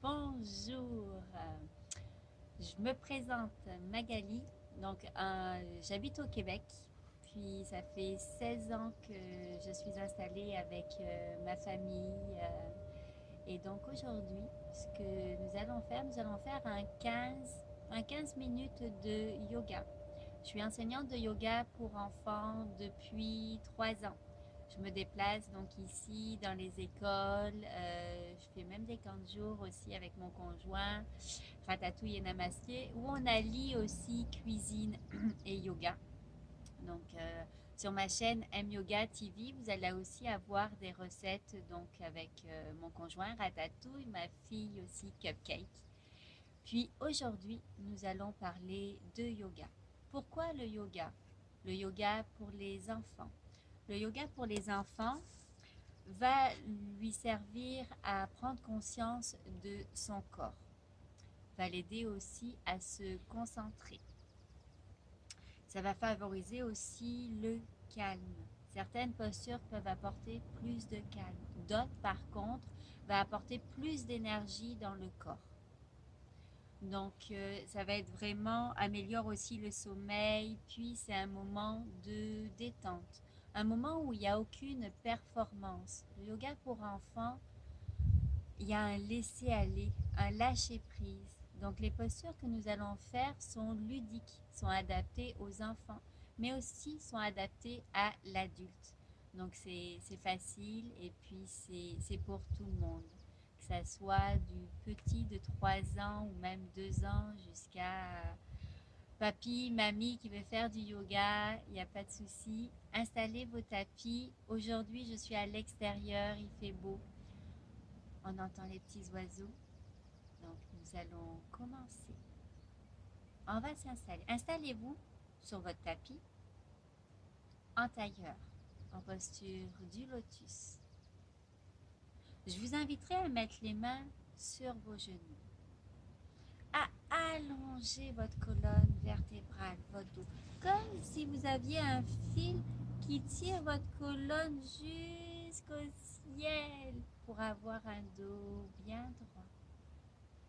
Bonjour, je me présente Magali. J'habite au Québec, puis ça fait 16 ans que je suis installée avec ma famille. Et donc aujourd'hui, ce que nous allons faire un 15 minutes de yoga. Je suis enseignante de yoga pour enfants depuis 3 ans. Je me déplace donc ici dans les écoles. Je fais même des camps de jour aussi avec mon conjoint, Ratatouille et Namaste, où on allie aussi cuisine et yoga. Donc, sur ma chaîne M Yoga TV, vous allez aussi avoir des recettes donc avec mon conjoint Ratatouille, ma fille aussi Cupcake. Puis aujourd'hui, nous allons parler de yoga. Pourquoi le yoga? Le yoga pour les enfants. Le yoga pour les enfants va lui servir à prendre conscience de son corps, va l'aider aussi à se concentrer. Ça va favoriser aussi le calme. Certaines postures peuvent apporter plus de calme. D'autres, par contre, vont apporter plus d'énergie dans le corps. Donc, ça va être vraiment, améliore aussi le sommeil, puis c'est un moment de détente, un moment où il n'y a aucune performance. Le yoga pour enfants, il y a un laisser-aller, un lâcher-prise. Donc, les postures que nous allons faire sont ludiques, sont adaptées aux enfants, mais aussi sont adaptées à l'adulte. Donc, c'est facile et puis c'est pour tout le monde. Que ça soit du petit de 3 ans ou même 2 ans jusqu'à papy, mamie qui veut faire du yoga, il n'y a pas de souci. Installez vos tapis. Aujourd'hui, je suis à l'extérieur, il fait beau. On entend les petits oiseaux. Donc, nous allons commencer. On va s'installer. Installez-vous sur votre tapis en tailleur, en posture du lotus. Je vous inviterai à mettre les mains sur vos genoux, à allonger votre colonne vertébrale, votre dos, comme si vous aviez un fil qui tire votre colonne jusqu'au ciel pour avoir un dos bien droit.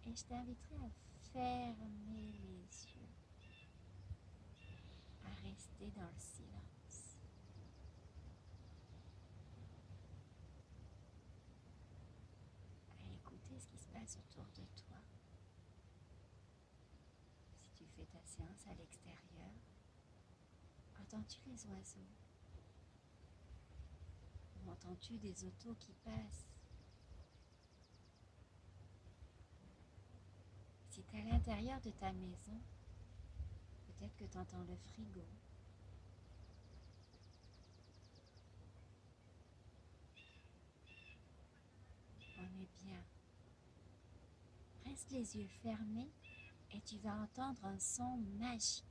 Et je t'inviterai à fermer les yeux, à rester dans le silence, à écouter ce qui se passe autour de toi. Si tu fais ta séance à l'extérieur, entends-tu les oiseaux? Ou entends-tu des autos qui passent? Si tu es à l'intérieur de ta maison, peut-être que tu entends le frigo. On est bien. Reste les yeux fermés et tu vas entendre un son magique.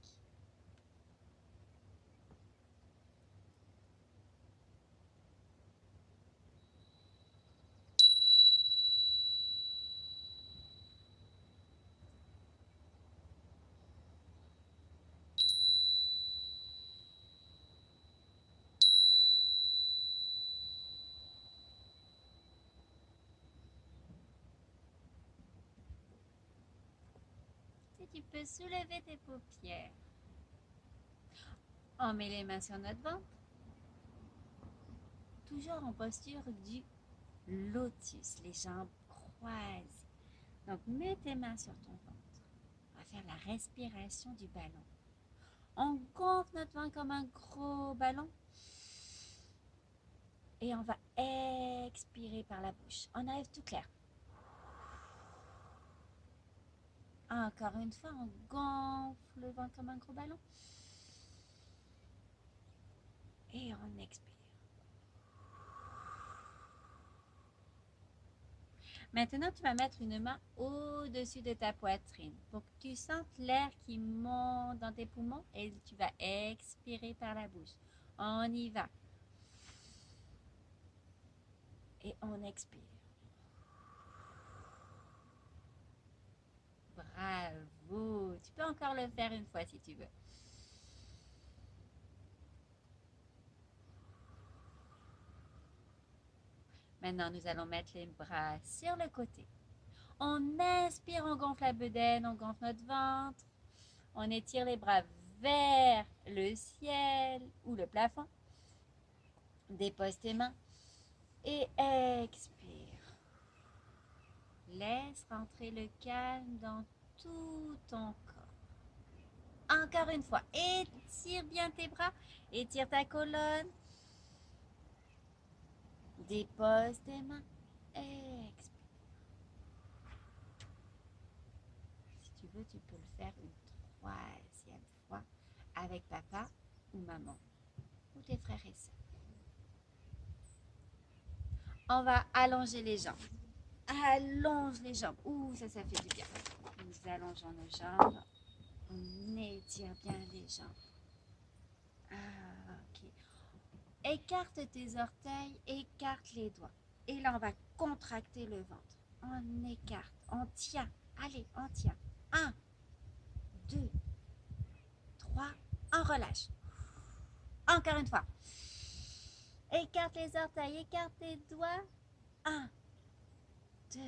Et tu peux soulever tes paupières. On met les mains sur notre ventre, toujours en posture du lotus, les jambes croisées. Donc, mets tes mains sur ton ventre. On va faire la respiration du ballon. On gonfle notre ventre comme un gros ballon. Et on va expirer par la bouche. On arrive tout clair. Encore une fois, on gonfle le ventre comme un gros ballon. Et on expire. Maintenant, tu vas mettre une main au-dessus de ta poitrine pour que tu sentes l'air qui monte dans tes poumons et tu vas expirer par la bouche. On y va. Et on expire. Bravo. Tu peux encore le faire une fois si tu veux. Maintenant, nous allons mettre les bras sur le côté. On inspire, on gonfle la bedaine, on gonfle notre ventre. On étire les bras vers le ciel ou le plafond. Dépose tes mains et expire. Laisse rentrer le calme dans tout ton corps. Encore une fois, étire bien tes bras, étire ta colonne. Dépose tes mains, expire. Si tu veux, tu peux le faire une troisième fois avec papa ou maman ou tes frères et sœurs. On va allonger les jambes. Allonge les jambes. Ouh, ça fait du bien. Nous allongeons nos jambes. On étire bien les jambes. Ok. Écarte tes orteils, écarte les doigts. Et là, on va contracter le ventre. On écarte, on tient. Allez, on tient. 1, 2, 3, on relâche. Encore une fois. Écarte les orteils, écarte tes doigts. 1, 2,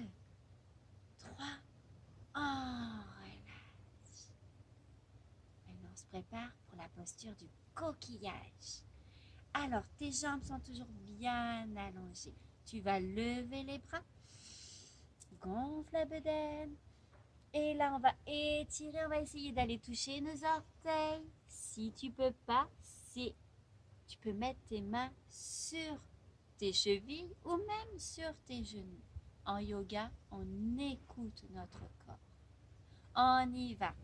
3, on relâche. Maintenant, on se prépare pour la posture du coquillage. Alors, tes jambes sont toujours bien allongées. Tu vas lever les bras, gonfle la bedaine. Et là, on va étirer, on va essayer d'aller toucher nos orteils. Si tu peux pas, tu peux mettre tes mains sur tes chevilles ou même sur tes genoux. En yoga, on écoute notre corps. On y va.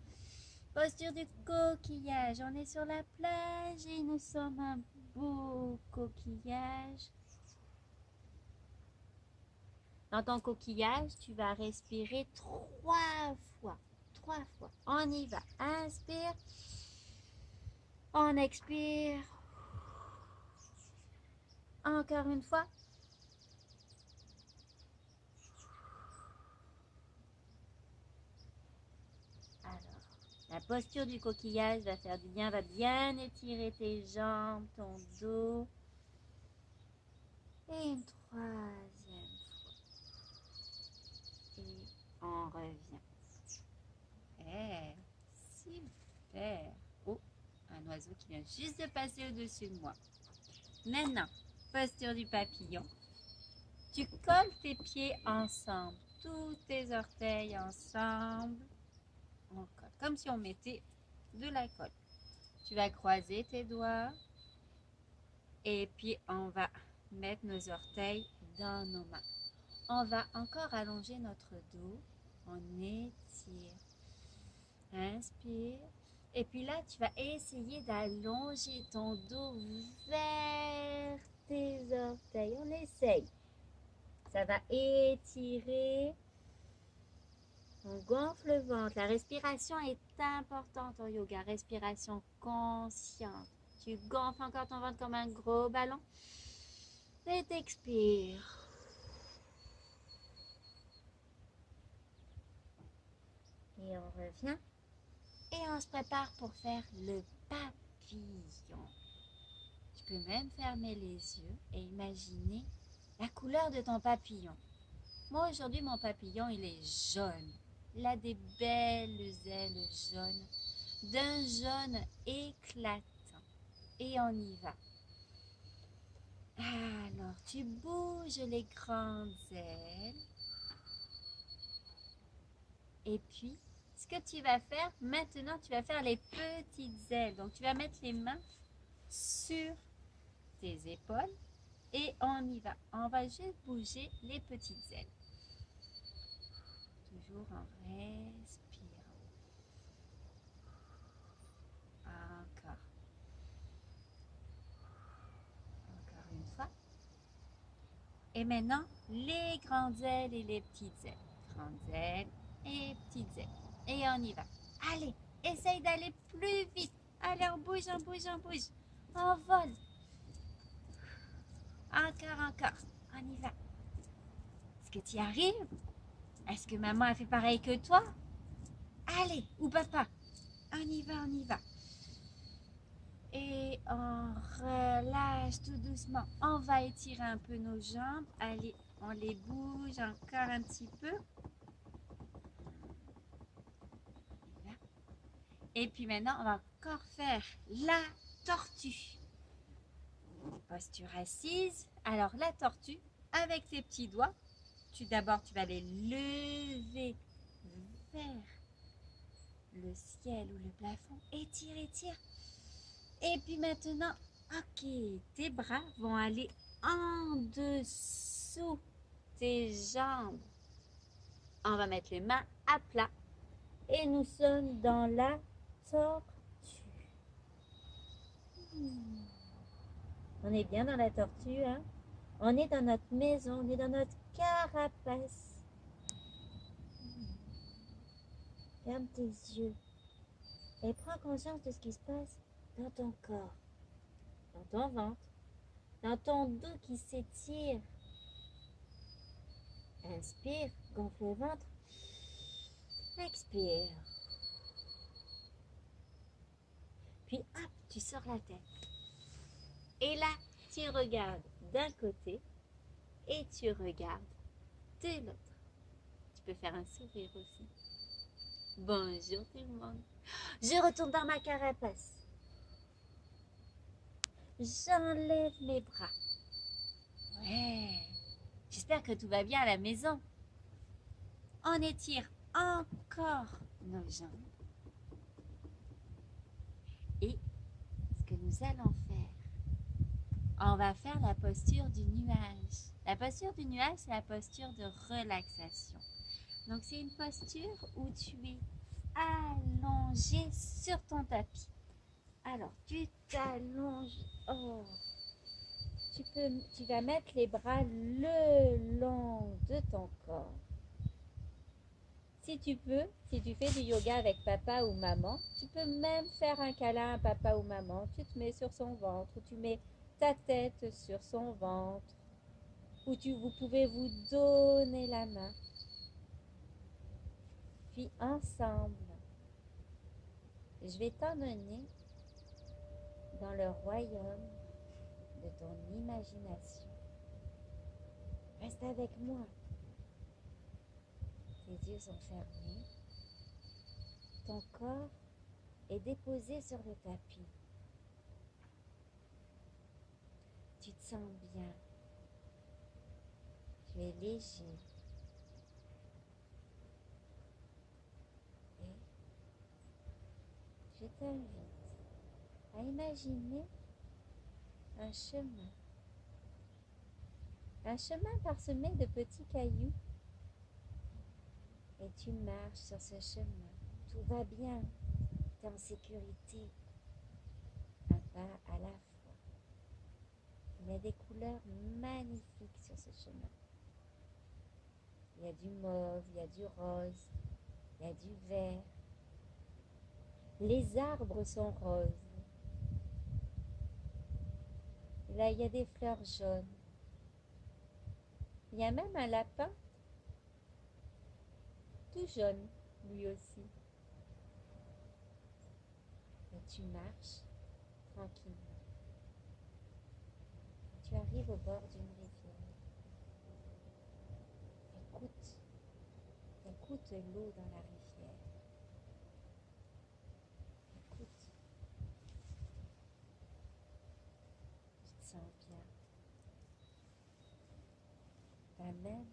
Posture du coquillage. On est sur la plage et nous sommes un beau coquillage. Dans ton coquillage, tu vas respirer 3 fois. 3 fois. On y va. Inspire. On expire. Encore une fois. Alors, la posture du coquillage va faire du bien, va bien étirer tes jambes, ton dos. Et une troisième fois. Et on revient. Super. Oh, un oiseau qui vient juste de passer au-dessus de moi. Maintenant, posture du papillon. Tu colles tes pieds ensemble, tous tes orteils ensemble. On colle, comme si on mettait de la colle. Tu vas croiser tes doigts et puis on va mettre nos orteils dans nos mains. On va encore allonger notre dos. On étire. Inspire. Et puis là, tu vas essayer d'allonger ton dos vers tes orteils. On essaye. Ça va étirer. On gonfle le ventre. La respiration est importante en yoga. Respiration consciente. Tu gonfles encore ton ventre comme un gros ballon. Et t'expires. Et on revient. Et on se prépare pour faire le papillon. Tu peux même fermer les yeux et imaginer la couleur de ton papillon. Moi, aujourd'hui, mon papillon, il est jaune. Il a des belles ailes jaunes, d'un jaune éclatant. Et on y va. Alors, tu bouges les grandes ailes. Et puis, ce que tu vas faire, maintenant, tu vas faire les petites ailes. Donc, tu vas mettre les mains sur tes épaules et on y va. On va juste bouger les petites ailes. Toujours en respirant. Encore. Encore une fois. Et maintenant, les grandes ailes et les petites ailes. Grandes ailes et petites ailes. Et on y va. Allez, essaye d'aller plus vite. Allez, on bouge, on bouge, on bouge. On vole. Encore. On y va. Est-ce que tu y arrives? Est-ce que maman a fait pareil que toi? Allez, ou papa. On y va. Et on relâche tout doucement. On va étirer un peu nos jambes. Allez, on les bouge encore un petit peu. Et puis maintenant, on va encore faire la tortue. Posture assise. Alors la tortue, avec tes petits doigts, d'abord tu vas les lever vers le ciel ou le plafond. Étire, étire. Et puis maintenant, ok, tes bras vont aller en dessous tes jambes. On va mettre les mains à plat. Et nous sommes dans la tortue. On est bien dans la tortue, hein? On est dans notre maison, on est dans notre carapace. Ferme tes yeux et prends conscience de ce qui se passe dans ton corps, dans ton ventre, dans ton dos qui s'étire. Inspire, gonfle le ventre. Expire. Puis hop, tu sors la tête. Et là, tu regardes d'un côté et tu regardes de l'autre. Tu peux faire un sourire aussi. Bonjour tout le monde. Je retourne dans ma carapace. J'enlève mes bras. Ouais. J'espère que tout va bien à la maison. On étire encore nos jambes. Et ce que nous allons faire, on va faire la posture du nuage. La posture du nuage, c'est la posture de relaxation. Donc, c'est une posture où tu es allongé sur ton tapis. Alors, tu t'allonges. Oh. Tu vas mettre les bras le long de ton corps. Si tu peux, si tu fais du yoga avec papa ou maman, tu peux même faire un câlin à papa ou maman. Tu te mets sur son ventre, ou tu mets ta tête sur son ventre, ou vous pouvez vous donner la main. Puis ensemble, je vais t'emmener dans le royaume de ton imagination. Reste avec moi. Tes yeux sont fermés. Ton corps est déposé sur le tapis. Tu te sens bien. Tu es léger. Et je t'invite à imaginer un chemin. Un chemin parsemé de petits cailloux. Et tu marches sur ce chemin. Tout va bien. Tu es en sécurité. Un pas à la fois. Il y a des couleurs magnifiques sur ce chemin. Il y a du mauve, il y a du rose, il y a du vert. Les arbres sont roses. Et là, il y a des fleurs jaunes. Il y a même un lapin tout jaune, lui aussi. Et tu marches tranquillement. Tu arrives au bord d'une rivière. Écoute l'eau dans la rivière. Écoute. Tu te sens bien. Tu as même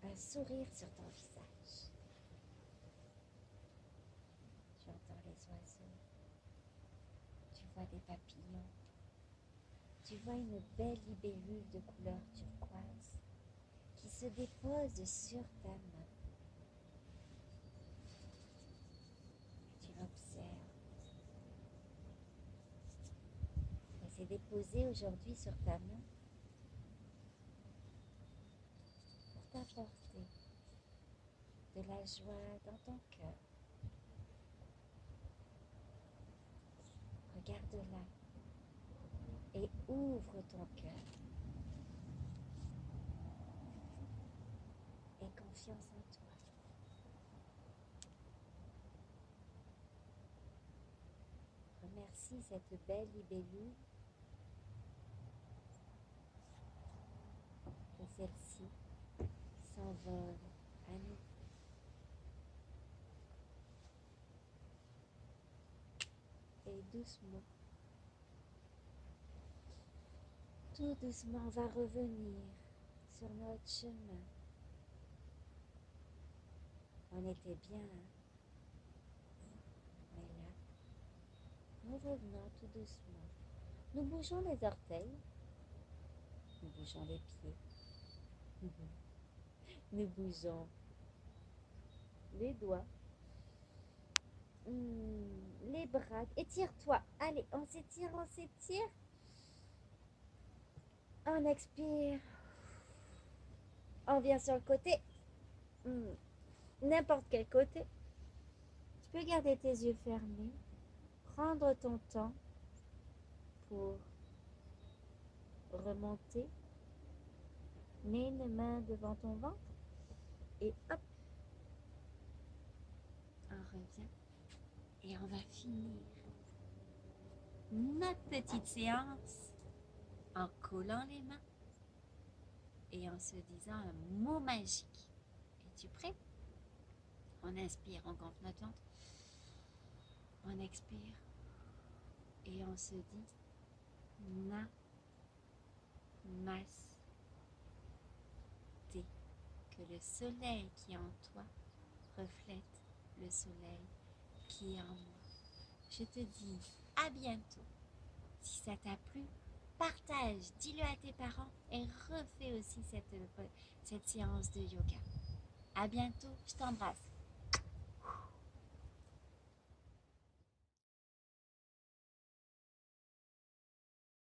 un sourire sur ton visage. Tu entends les oiseaux. Tu vois des papillons. Tu vois une belle libellule de couleur turquoise qui se dépose sur ta main. Tu l'observes. Elle s'est déposée aujourd'hui sur ta main pour t'apporter de la joie dans ton cœur. Regarde-la et ouvre ton cœur. Aie confiance en toi. Remercie cette belle libellule et celle-ci s'envole à nouveau. doucement. Tout doucement, on va revenir sur notre chemin. On était bien, hein? Mais là, nous revenons tout doucement. Nous bougeons les orteils, nous bougeons les pieds, nous bougeons les doigts, les bras. Étire-toi. Allez, on s'étire, on s'étire. On expire. On vient sur le côté. N'importe quel côté. Tu peux garder tes yeux fermés. Prendre ton temps pour remonter. Mets une main devant ton ventre. Et hop. On revient. Et on va finir notre petite séance en collant les mains et en se disant un mot magique. Es-tu prêt? On inspire, on gonfle notre ventre. On expire et on se dit Namasté. Que le soleil qui est en toi reflète le soleil qui est en moi. Je te dis à bientôt. Si ça t'a plu, partage, dis-le à tes parents et refais aussi cette séance de yoga. À bientôt, je t'embrasse.